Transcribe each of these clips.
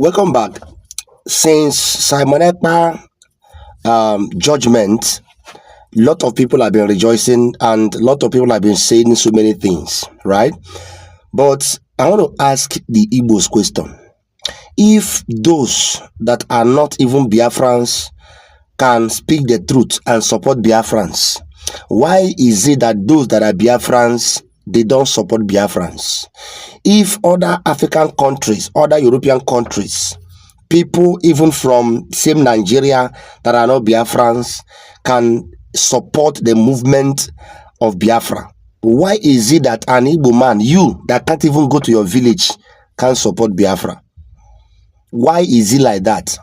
Welcome back. Since Simon Ekpa judgment, lot of people have been rejoicing and a lot of people have been saying so many things, right? But I want to ask the Igbos question. If those that are not even Biafrans can speak the truth and support Biafrans, why is it that those that are Biafrans, they don't support Biafrans? If other African countries, other European countries, people even from same Nigeria that are not Biafrans can support the movement of Biafra, why is it that an Igbo man, you that can't even go to your village, can support Biafra? Why is it like that?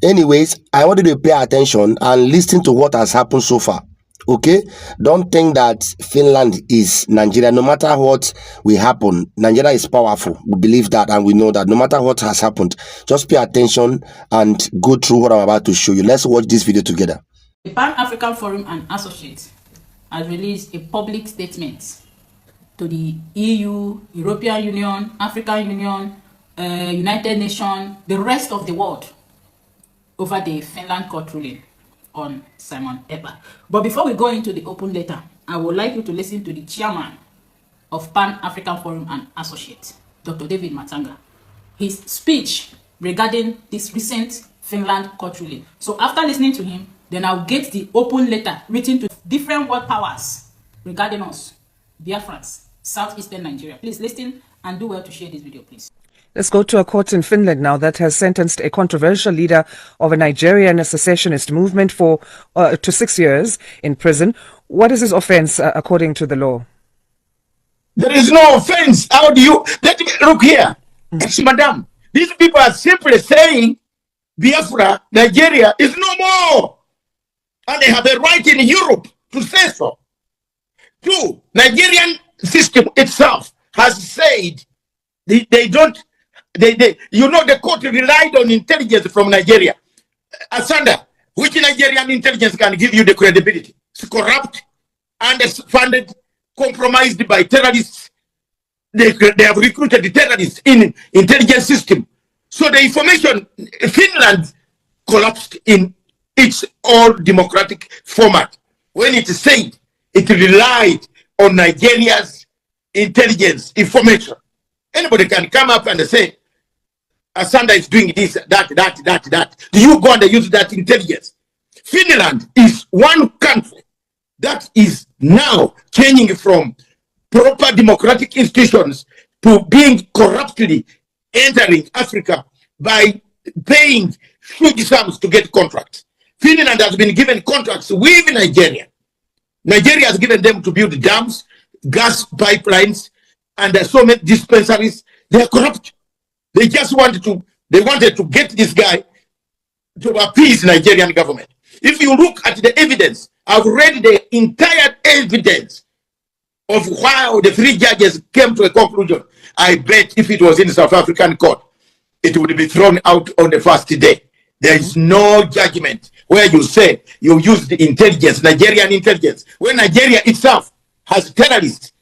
Anyways, I want you to pay attention and listen to what has happened so far. Okay, don't think that Finland is Nigeria. No matter what will happen, Nigeria is powerful. We believe that and we know that no matter what has happened, just pay attention and go through what I'm about to show you. Let's watch this video together. The Pan-African Forum and Associates has released a public statement to the EU, European Union, African Union, United Nations, the rest of the world over the Finland court ruling on Simon Ekpa. But before we go into the open letter, I would like you to listen to the chairman of Pan-African Forum and Associates, Dr. David Matanga, his speech regarding this recent Finland court ruling. So after listening to him, then I'll get the open letter written to different world powers regarding us, Biafrans, southeastern Nigeria. Please listen and do well to share this video, please. Let's go to a court in Finland now that has sentenced a controversial leader of a Nigerian secessionist movement to 6 years in prison. What is his offense according to the law? There is no offense. How do you look here? Madam, these people are simply saying Biafra, Nigeria is no more. And they have a right in Europe to say so. Two, Nigerian system itself has said they don't. The court relied on intelligence from Nigeria. Asanda, which Nigerian intelligence can give you the credibility? It's corrupt, underfunded, compromised by terrorists. They have recruited the terrorists in intelligence system. So the information, Finland collapsed in its all democratic format. When it said it relied on Nigeria's intelligence information. Anybody can come up and say, Asanda is doing this, that. Do you go and use that intelligence? Finland is one country that is now changing from proper democratic institutions to being corruptly entering Africa by paying huge sums to get contracts. Finland has been given contracts with Nigeria. Nigeria has given them to build dams, gas pipelines, and so many dispensaries. They are corrupt. They wanted to get this guy to appease the Nigerian government. If you look at the evidence, I've read the entire evidence of how the three judges came to a conclusion. I bet if it was in the South African court, it would be thrown out on the first day. There is no judgment where you say you use the intelligence, Nigerian intelligence, when Nigeria itself has terrorists,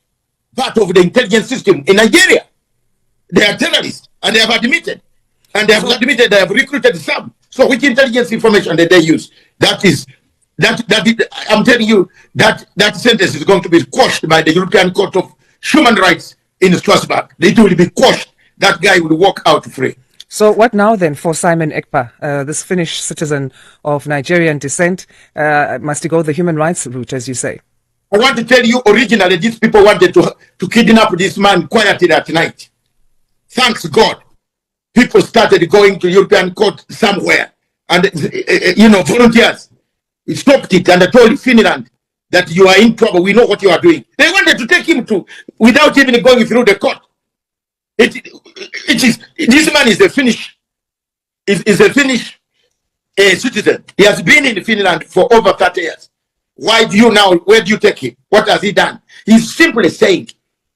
part of the intelligence system in Nigeria. They are terrorists, and they have admitted. And they have admitted they have recruited some. So which intelligence information did they use? I'm telling you, that sentence is going to be quashed by the European Court of Human Rights in Strasbourg. It will be quashed. That guy will walk out free. So what now then for Simon Ekpa, this Finnish citizen of Nigerian descent? Must he go the human rights route, as you say? I want to tell you, originally, these people wanted to kidnap this man quietly at night. Thanks God, people started going to European court somewhere, and volunteers stopped it and told Finland that you are in trouble. We know what you are doing. They wanted to take him to without even going through the court. This man is a Finnish citizen. He has been in Finland for over 30 years. Where do you take him? What has he done? He's simply saying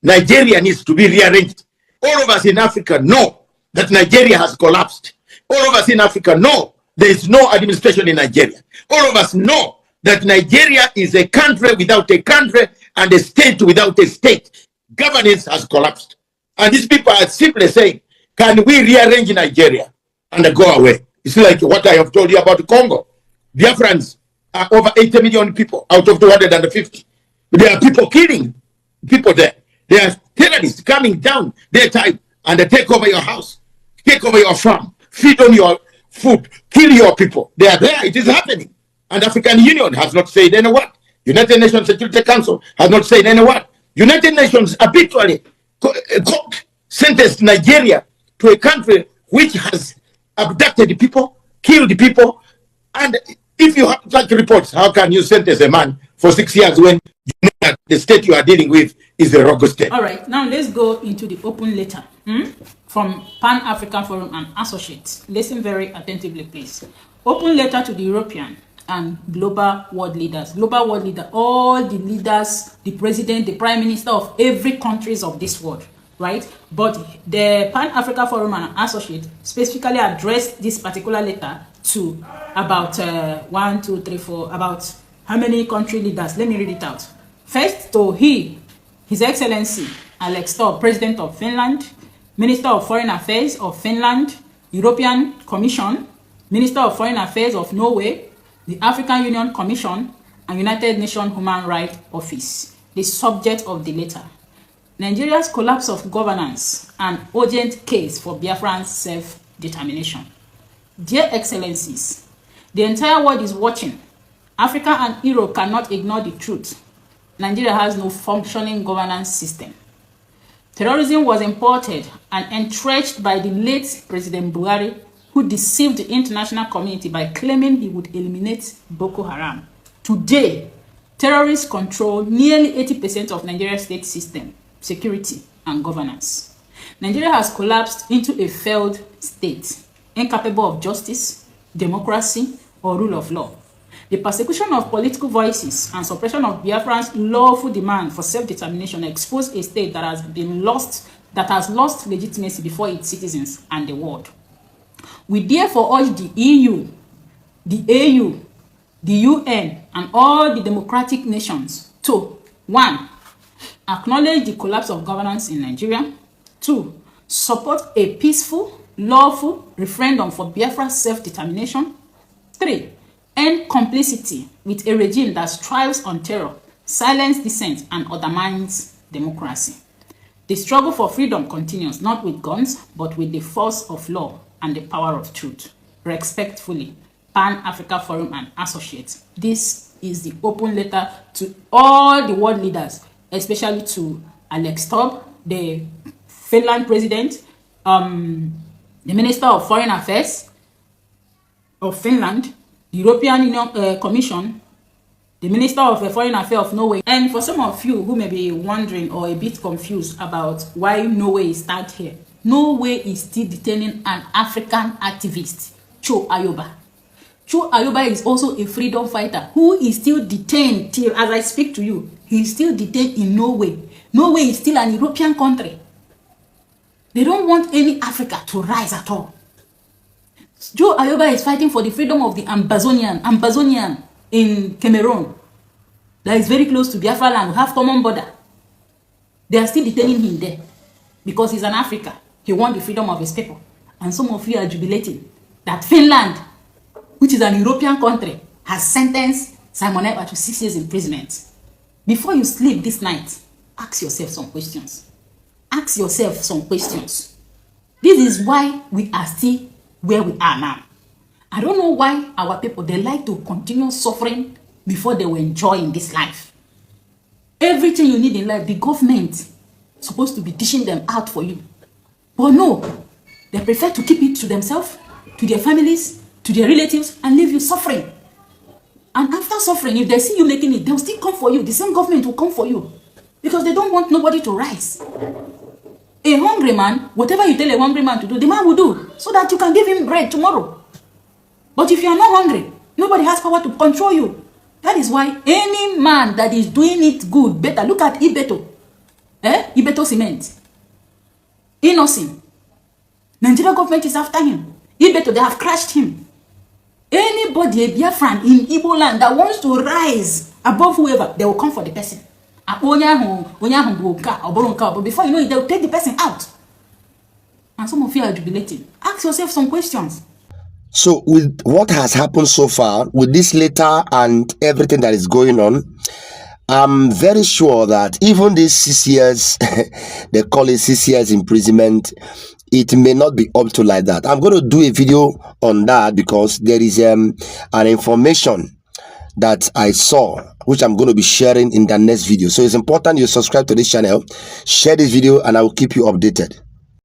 Nigeria needs to be rearranged. All of us in Africa know that Nigeria has collapsed. All of us in Africa know there is no administration in Nigeria. All of us know that Nigeria is a country without a country and a state without a state. Governance has collapsed. And these people are simply saying Can we rearrange Nigeria and go away? It's like what I have told you about Congo. Biafrans are over 80 million people out of 250. There are people killing people there. There are terrorists coming down daytime and they take over your house, take over your farm, feed on your food, kill your people. They are there. It is happening. And African Union has not said any word. United Nations Security Council has not said any word. United Nations habitually sentenced Nigeria to a country which has abducted the people, killed the people, and if you have such reports, how can you sentence a man for 6 years when you know that the state you are dealing with is a rogue state? All right, now let's go into the open letter from Pan-African Forum and Associates. Listen very attentively, please. Open letter to the European and global world leaders. Global world leader, all the leaders, the president, the prime minister of every countries of this world, right? But the Pan-African Forum and Associates specifically addressed this particular letter to about about how many country leaders? Let me read it out. First, to His Excellency Alex Stubb, President of Finland, Minister of Foreign Affairs of Finland, European Commission, Minister of Foreign Affairs of Norway, the African Union Commission, and United Nations Human Rights Office. The subject of the letter: Nigeria's collapse of governance and urgent case for Biafran self-determination. Dear Excellencies, the entire world is watching. Africa and Europe cannot ignore the truth. Nigeria has no functioning governance system. Terrorism was imported and entrenched by the late President Buhari, who deceived the international community by claiming he would eliminate Boko Haram. Today, terrorists control nearly 80% of Nigeria's state system, security, and governance. Nigeria has collapsed into a failed state, incapable of justice, democracy, or rule of law. The persecution of political voices and suppression of Biafran's lawful demand for self-determination expose a state that has lost legitimacy before its citizens and the world. We therefore urge the EU, the AU, the UN, and all the democratic nations to 1. Acknowledge the collapse of governance in Nigeria. 2. Support a peaceful, lawful referendum for Biafra's self-determination. 3. End complicity with a regime that strives on terror, silence dissent, and undermines democracy. The struggle for freedom continues, not with guns, but with the force of law and the power of truth. Respectfully, Pan-Africa Forum and Associates. This is the open letter to all the world leaders, especially to Alex Stubb, the Finland president, the Minister of Foreign Affairs of Finland, the European Union Commission, the Minister of Foreign Affairs of Norway. And for some of you who may be wondering or a bit confused about why Norway is tagged here, Norway is still detaining an African activist, Cho Ayoba. Cho Ayoba is also a freedom fighter who is still detained till as I speak to you. He is still detained in Norway. Norway is still an European country. They don't want any Africa to rise at all. Joe Ayoba is fighting for the freedom of the Ambazonian in Cameroon. That is very close to Biafra land. We have common border. They are still detaining him there because he's an African. He wants the freedom of his people. And some of you are jubilating that Finland, which is an European country, has sentenced Simon Ekpa to 6 years imprisonment. Before you sleep this night, ask yourself some questions. Ask yourself some questions. This is why we are still where we are now. I don't know why our people, they like to continue suffering before they will enjoy in this life. Everything you need in life, the government is supposed to be dishing them out for you. But no, they prefer to keep it to themselves, to their families, to their relatives, and leave you suffering. And after suffering, if they see you making it, they'll still come for you. The same government will come for you. Because they don't want nobody to rise. A hungry man, whatever you tell a hungry man to do, the man will do, so that you can give him bread tomorrow. But if you are not hungry, nobody has power to control you. That is why any man that is doing it good, better. Look at Ibeto. Ibeto Cement. Innocent. Nigeria government is after him. Ibeto, they have crushed him. Anybody, a Biafran in Igbo land that wants to rise above whoever, they will come for the person. But before you know it, they will take the person out. And some of you are jubilating. Ask yourself some questions. So with what has happened so far, with this letter and everything that is going on, I'm very sure that even these 6 years, they call it 6 years imprisonment, it may not be up to like that. I'm going to do a video on that because there is an information that I saw, which I'm going to be sharing in the next video. So it's important you subscribe to this channel, share this video, and I will keep you updated.